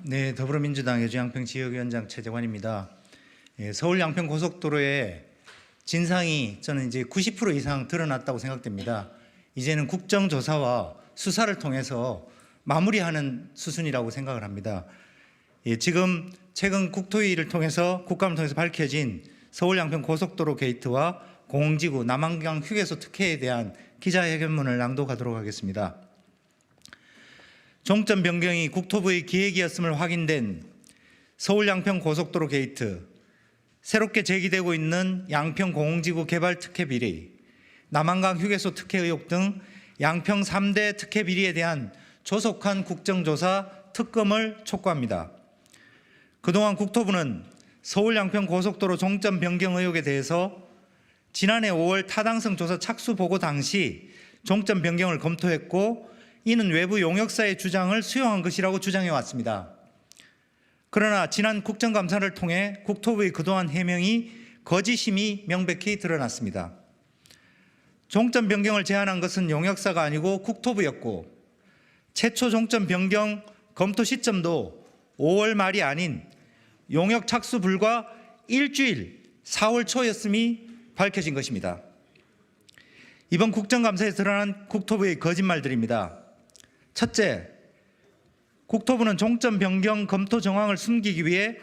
네, 더불어민주당 여주양평 지역위원장 최재관입니다. 서울 양평 고속도로에 진상이 저는 이제 90% 이상 드러났다고 생각됩니다. 이제는 국정조사와 수사를 통해서 마무리하는 수순이라고 생각을 합니다. 지금 최근 국토위를 통해서 국감을 통해서 밝혀진 서울 양평 고속도로 게이트와 공흥지구 남한강 휴게소 특혜에 대한 기자회견문을 낭독하도록 하겠습니다. 종점 변경이 국토부의 기획이었음을 확인된 서울 양평 고속도로 게이트, 새롭게 제기되고 있는 양평 공흥지구 개발 특혜 비리, 남한강 휴게소 특혜 의혹 등 양평 3대 특혜 비리에 대한 조속한 국정조사 특검을 촉구합니다. 그동안 국토부는 서울 양평 고속도로 종점 변경 의혹에 대해서 지난해 5월 타당성 조사 착수 보고 당시 종점 변경을 검토했고 이는 외부 용역사의 주장을 수용한 것이라고 주장해 왔습니다. 그러나 지난 국정감사를 통해 국토부의 그동안 해명이 거짓임이 명백히 드러났습니다. 종점 변경을 제안한 것은 용역사가 아니고 국토부였고 최초 종점 변경 검토 시점도 5월 말이 아닌 용역 착수 불과 일주일 4월 초였음이 밝혀진 것입니다. 이번 국정감사에서 드러난 국토부의 거짓말들입니다. 첫째, 국토부는 종점 변경 검토 정황을 숨기기 위해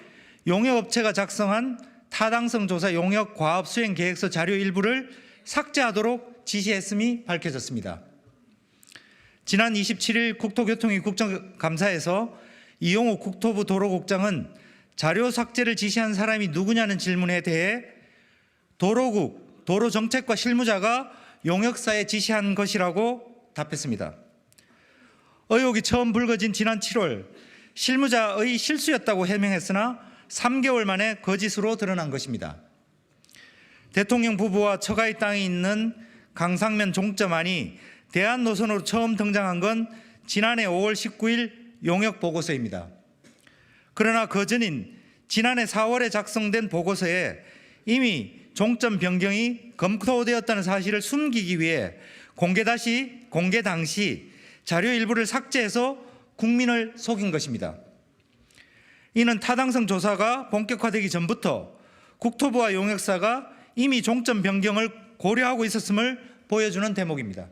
용역업체가 작성한 타당성 조사 용역 과업 수행 계획서 자료 일부를 삭제하도록 지시했음이 밝혀졌습니다. 지난 27일 국토교통위 국정감사에서 이용호 국토부 도로국장은 자료 삭제를 지시한 사람이 누구냐는 질문에 대해 도로국, 도로정책과 실무자가 용역사에 지시한 것이라고 답했습니다. 의혹이 처음 불거진 지난 7월 실무자의 실수였다고 해명했으나 3개월 만에 거짓으로 드러난 것입니다. 대통령 부부와 처가의 땅에 있는 강상면 종점안이 대안 노선으로 처음 등장한 건 지난해 5월 19일 용역 보고서입니다. 그러나 그전인 지난해 4월에 작성된 보고서에 이미 종점 변경이 검토되었다는 사실을 숨기기 위해 공개 당시 자료 일부를 삭제해서 국민을 속인 것입니다. 이는 타당성 조사가 본격화되기 전부터 국토부와 용역사가 이미 종점 변경을 고려하고 있었음을 보여주는 대목입니다.